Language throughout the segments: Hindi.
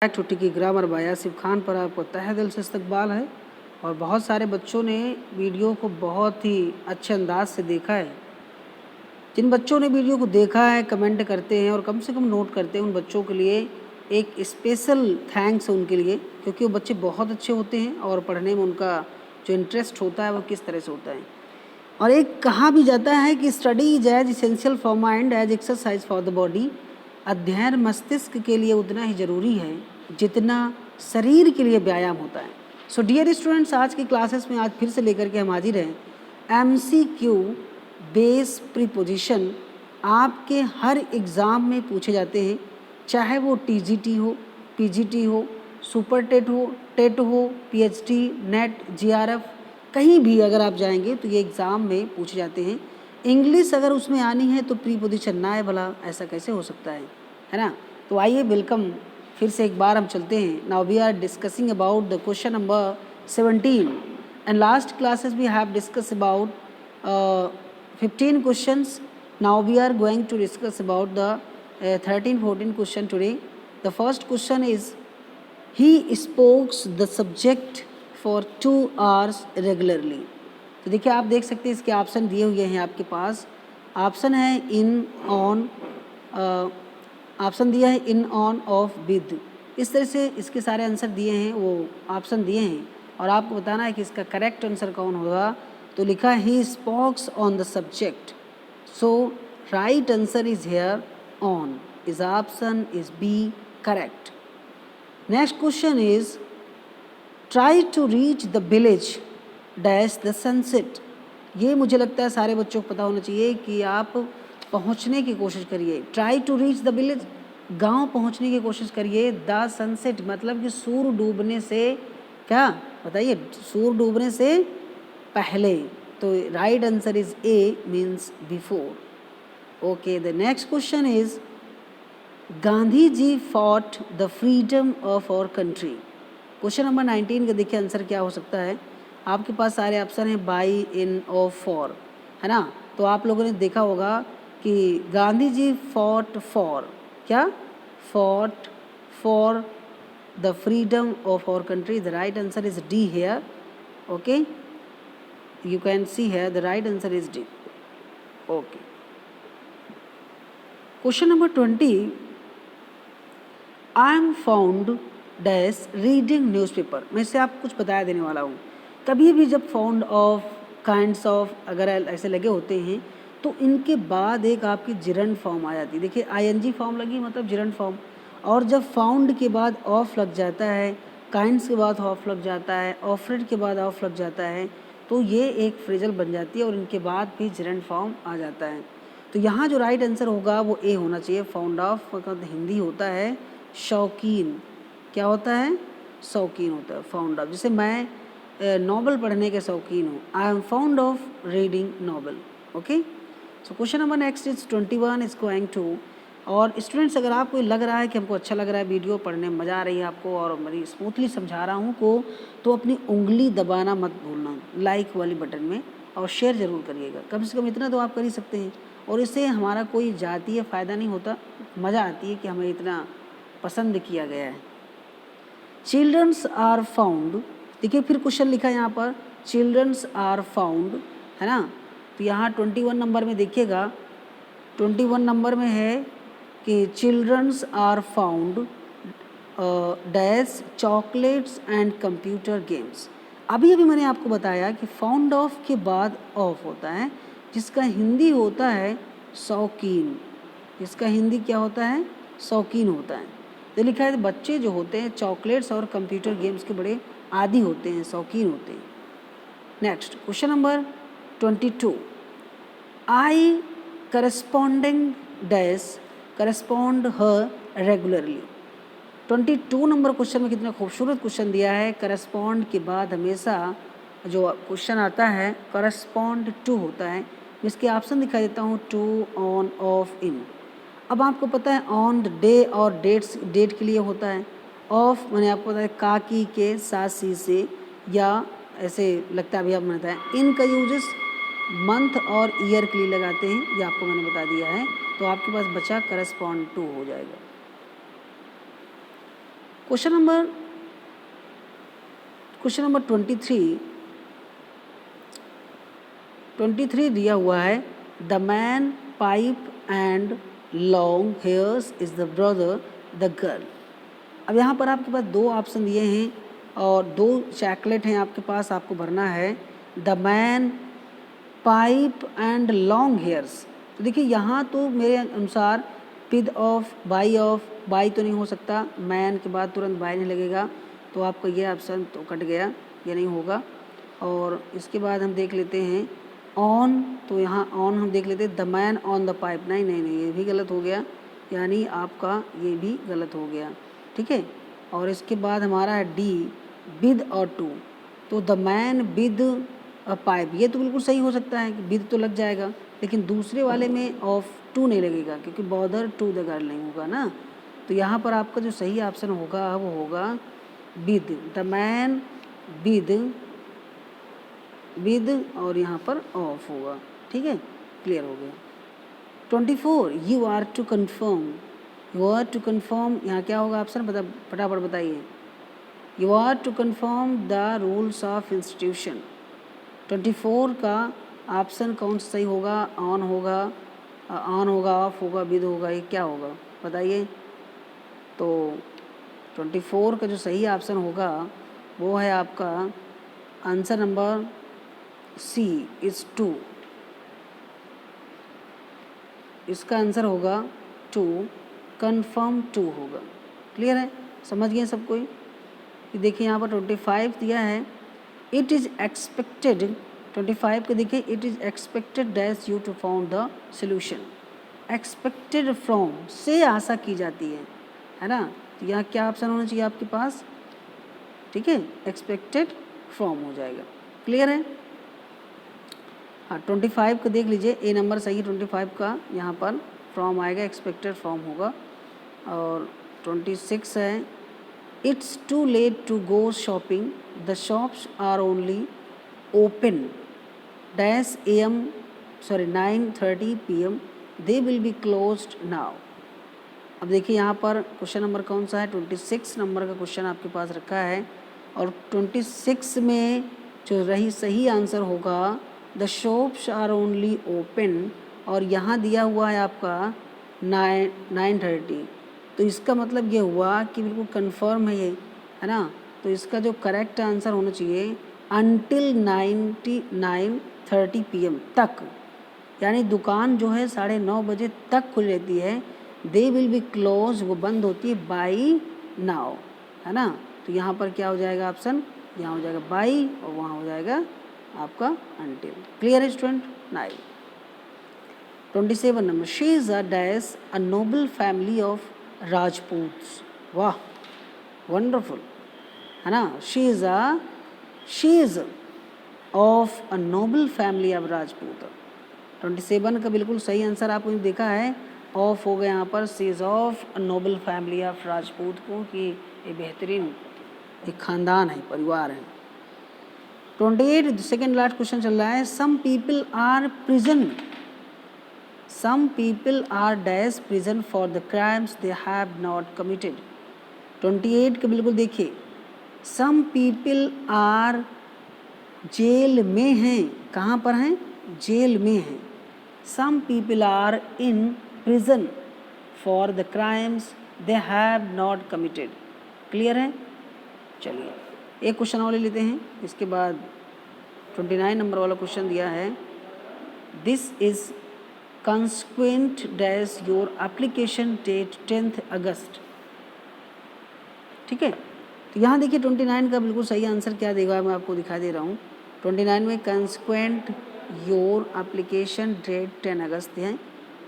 छुट्टी की ग्रामर बाय आसिफ खान पर आपको तहे दिल से इस्तकबाल है। और बहुत सारे बच्चों ने वीडियो को बहुत ही अच्छे अंदाज से देखा है। जिन बच्चों ने वीडियो को देखा है, कमेंट करते हैं और कम से कम नोट करते हैं, उन बच्चों के लिए एक स्पेशल थैंक्स है उनके लिए, क्योंकि वो बच्चे बहुत अच्छे होते हैं और पढ़ने में उनका जो इंटरेस्ट होता है वो किस तरह से होता है। और एक कहा भी जाता है कि study is as essential for mind as exercise for the body. अध्ययन मस्तिष्क के लिए उतना ही ज़रूरी है जितना शरीर के लिए व्यायाम होता है। सो डियर स्टूडेंट्स, आज की क्लासेस में आज फिर से लेकर के हम हाजिर हैं। MCQ बेस प्रीपोजिशन आपके हर एग्ज़ाम में पूछे जाते हैं, चाहे वो TGT हो, PGT हो, सुपर टेट हो, टेट हो, PhD, नेट, GRF, कहीं भी अगर आप जाएंगे तो ये एग्ज़ाम में पूछे जाते हैं। इंग्लिश अगर उसमें आनी है तो प्रीपोजिशन ना है, भला ऐसा कैसे हो सकता है ना। तो आइए वेलकम, फिर से एक बार हम चलते हैं। Now we are discussing about the question number 17 and last classes we have discuss about 15 questions. Now we are going to discuss about the 13-14 question today. The first question is, he spoke the subject for 2 hours regularly. तो देखिए, आप देख सकते हैं इसके ऑप्शन दिए हुए हैं आपके पास। ऑप्शन है इन, ऑन, ऑप्शन दिया है इन, ऑन, ऑफ, विद। इस तरह से इसके सारे आंसर दिए हैं, वो ऑप्शन दिए हैं और आपको बताना है कि इसका करेक्ट आंसर कौन होगा। तो लिखा है he spokes on the subject, so right answer is here on, is option is B correct. Next question is, try to reach the village dash the sunset. ये मुझे लगता है सारे बच्चों को पता होना चाहिए कि आप पहुंचने की कोशिश करिए। Try to reach the village, गांव पहुंचने की कोशिश करिए। द सनसेट मतलब कि सूर्य डूबने से, क्या बताइए, सूर्य डूबने से पहले। तो right answer is A, means before. Okay, the next question is, Gandhi ji fought the freedom of our country. Question number 19 का देखिए आंसर क्या हो सकता है। आपके पास सारे ऑप्शन हैं बाई, इन, ऑफ, फॉर, है ना। तो आप लोगों ने देखा होगा कि गांधी जी फॉट फॉर, क्या, fought for the freedom of our country. The right answer is D here. Okay, you can see here the right answer is D. Okay, question number 20, I am found dash reading newspaper। मैं इससे आपको कुछ बताया देने वाला हूँ। कभी भी जब फाउंड ऑफ, काइंड्स ऑफ अगर ऐसे लगे होते हैं तो इनके बाद एक आपकी जिरंड फॉर्म आ जाती है। देखिए ING फॉर्म लगी मतलब जिरंड फॉर्म, और जब फाउंड के बाद ऑफ लग जाता है, काइंड्स के बाद ऑफ लग जाता है, ऑफरेड के बाद ऑफ लग जाता है, तो ये एक फ्रेजल बन जाती है और इनके बाद भी जिरंड फॉर्म आ जाता है। तो यहाँ जो राइट आंसर होगा वो ए होना चाहिए। फाउंड ऑफ का हिंदी होता है शौकीन। क्या होता है? शौकीन होता है फाउंड ऑफ। जैसे मैं नॉवल पढ़ने के शौकीन हूँ, I am fond of reading novel. Okay, so question number next is 21 is going to. और स्टूडेंट्स, अगर आपको लग रहा है कि हमको अच्छा लग रहा है वीडियो पढ़ने में मज़ा आ रही है आपको और मेरी स्मूथली समझा रहा हूँ को, तो अपनी उंगली दबाना मत भूलना लाइक वाली बटन में, और शेयर ज़रूर करिएगा। कम से कम इतना तो आप कर ही सकते हैं, और इससे हमारा कोई जातीय फ़ायदा नहीं होता, मज़ा आती है कि हमें इतना पसंद किया गया है। चिल्ड्रंस आर फाउंड, देखिए फिर क्वेश्चन लिखा है यहाँ पर, चिल्ड्रंस आर फाउंड, है ना। तो यहाँ 21 नंबर में देखिएगा, 21 नंबर में है कि childrens are fond dash chocolates and computer games. अभी अभी मैंने आपको बताया कि फाउंड ऑफ के बाद ऑफ होता है, जिसका हिंदी होता है शौकीन। इसका हिंदी क्या होता है? शौकीन होता है। तो लिखा है बच्चे जो होते हैं चॉकलेट्स और कंप्यूटर गेम्स के बड़े आदी होते हैं, शौकीन होते हैं। नेक्स्ट क्वेश्चन नंबर 22, आई करस्पॉन्डिंग डैश करस्पॉन्ड हर रेगुलरली। 22 नंबर क्वेश्चन में कितना खूबसूरत क्वेश्चन दिया है। करस्पॉन्ड के बाद हमेशा जो क्वेश्चन आता है करस्पॉन्ड टू होता है। इसके ऑप्शन दिखा देता हूँ, टू, ऑन, ऑफ, इन। अब आपको पता है ऑन डे और डेट के लिए होता है। ऑफ मैंने आपको बताया काकी के साथ सी से, या ऐसे लगता है अभी आप मैंने बताया। इन का यूजेस मंथ और ईयर के लिए लगाते हैं, ये आपको मैंने बता दिया है। तो आपके पास बचा करस्पॉन्ड टू हो जाएगा। क्वेश्चन नंबर 23 दिया हुआ है, the man pipe and long hairs is the brother the girl. अब यहाँ पर आपके पास दो ऑप्शन दिए हैं और दो चॉकलेट हैं आपके पास, आपको भरना है the man pipe and long hairs. तो देखिए यहाँ तो मेरे अनुसार विद ऑफ बाई तो नहीं हो सकता, मैन के बाद तुरंत बाई नहीं लगेगा, तो आपका ये ऑप्शन तो कट गया, ये नहीं होगा। और इसके बाद हम देख लेते हैं ऑन, तो यहाँ ऑन हम देख लेते हैं the man on the pipe, नहीं नहीं नहीं ये भी गलत हो गया, यानी आपका ये भी गलत हो गया, ठीक है। और इसके बाद हमारा है डी विद और टू, तो the man with a pipe, ये तो बिल्कुल सही हो सकता है कि विद तो लग जाएगा, लेकिन दूसरे वाले में ऑफ टू नहीं लगेगा क्योंकि बॉदर टू द गर्ल नहीं होगा ना। तो यहाँ पर आपका जो सही ऑप्शन होगा वो होगा विद, द मैन विद और यहाँ पर ऑफ होगा, ठीक है, क्लियर हो गया। 24 यू आर टू कन्फर्म, यहाँ क्या होगा ऑप्शन, फटाफट बताइए। You are to confirm the rules of institution. 24 का ऑप्शन कौन सा सही होगा, ऑन होगा, ऑफ होगा, विद होगा, ये क्या होगा बताइए। तो 24 का जो सही ऑप्शन होगा वो है आपका आंसर नंबर सी इज़ 2, इसका आंसर होगा 2, कन्फर्म 2 होगा। क्लियर है, समझ गए सब कोई। देखिए यहाँ पर 25 दिया है, इट इज़ एक्सपेक्टेड, 25 के देखिए it is expected dash you to found the solution. Expected from से आशा की जाती है ना, तो यहाँ क्या ऑप्शन होना चाहिए आपके पास, ठीक है, एक्सपेक्टेड फ्रॉम हो जाएगा। क्लियर है, हाँ 25 का देख लीजिए, ए नंबर सही है 25 का, यहाँ पर फ्रॉम आएगा, एक्सपेक्टेड फ्रॉम होगा। और 26 है, it's too late to go shopping, the shops are only open dash AM 9:30 PM, they will be closed now. अब देखिए यहाँ पर क्वेश्चन नंबर कौन सा है, 26 नंबर का क्वेश्चन आपके पास रखा है, और 26 में जो सही आंसर होगा the shops are only open, और यहाँ दिया हुआ है आपका 9:30, तो इसका मतलब ये हुआ कि बिल्कुल कंफर्म है ये, है ना। तो इसका जो करेक्ट आंसर होना चाहिए अनटिल 9:30 PM तक, यानी दुकान जो है 9:30 बजे तक खुली रहती है, दे विल बी क्लोज वो बंद होती है बाई नाउ, है ना। तो यहाँ पर क्या हो जाएगा ऑप्शन, यहाँ हो जाएगा बाई और वहाँ हो जाएगा आपका अनटिल। क्लियर है student. 27 number, she is a dash a noble family of Rajputs. वाह वंडरफुल, है ना, she is of a noble family of Rajput. 27 का बिल्कुल सही आंसर आपको देखा है, ऑफ हो गया यहाँ पर, she is of a noble family of Rajput को, कि ये बेहतरीन एक ख़ानदान है, परिवार है। 28 सेकेंड लास्ट क्वेश्चन चल रहा है, some people are dash prison for the crimes they have not committed. 28 के बिल्कुल देखिए, सम पीपल आर जेल में हैं, कहाँ पर हैं, जेल में हैं। Some people are in prison for the crimes they have not committed. Clear है, चलिए एक क्वेश्चन और ले लेते हैं, इसके बाद 29 नंबर वाला क्वेश्चन दिया है, this is consequent dash your application date 10 अगस्त। ठीक है, तो यहाँ देखिए 29 का बिल्कुल सही आंसर क्या देगा, मैं आपको दिखा दे रहा हूँ। 29 में कंसिक्वेंट योर एप्लीकेशन डेट 10 अगस्त है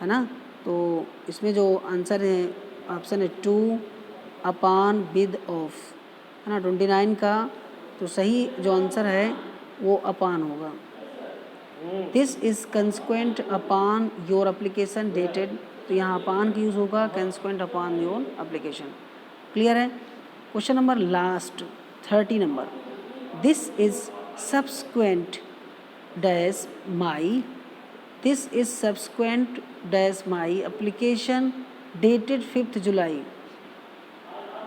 ना। तो इसमें जो आंसर है ऑप्शन है 2 अपान विद ऑफ, है ना। 29 का तो सही जो आंसर है वो अपान होगा। This is consequent upon your application dated, तो यहाँ अपान की यूज़ होगा, consequent upon your application. Clear है। Question number last 30 number, this is subsequent dash my, this is subsequent dash my application dated 5 July.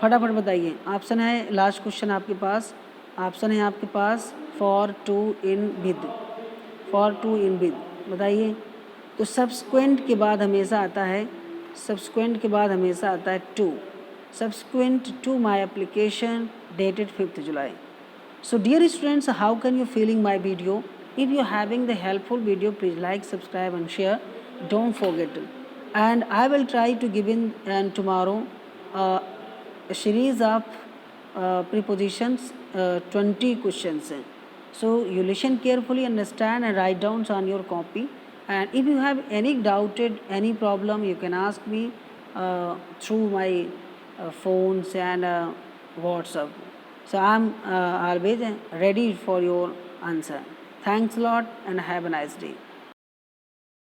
फटाफट बताइए। ऑप्शन है लास्ट क्वेश्चन आपके पास, ऑप्शन है आपके पास for to in with, for to in with, बताइए। तो सब्सक्वेंट के बाद हमेशा आता है, सब्सक्वेंट के बाद हमेशा आता है to, subsequent to my application dated 5th July. So dear students, how can you feeling my video? If you having the helpful video, please like, subscribe and share. Don't forget. And I will try to give in and tomorrow a series of prepositions, 20 questions. So you listen carefully, understand and write down on your copy. And if you have any doubted, any problem, you can ask me through my phones and WhatsApp. So I'm always ready for your answer. Thanks a lot and have a nice day.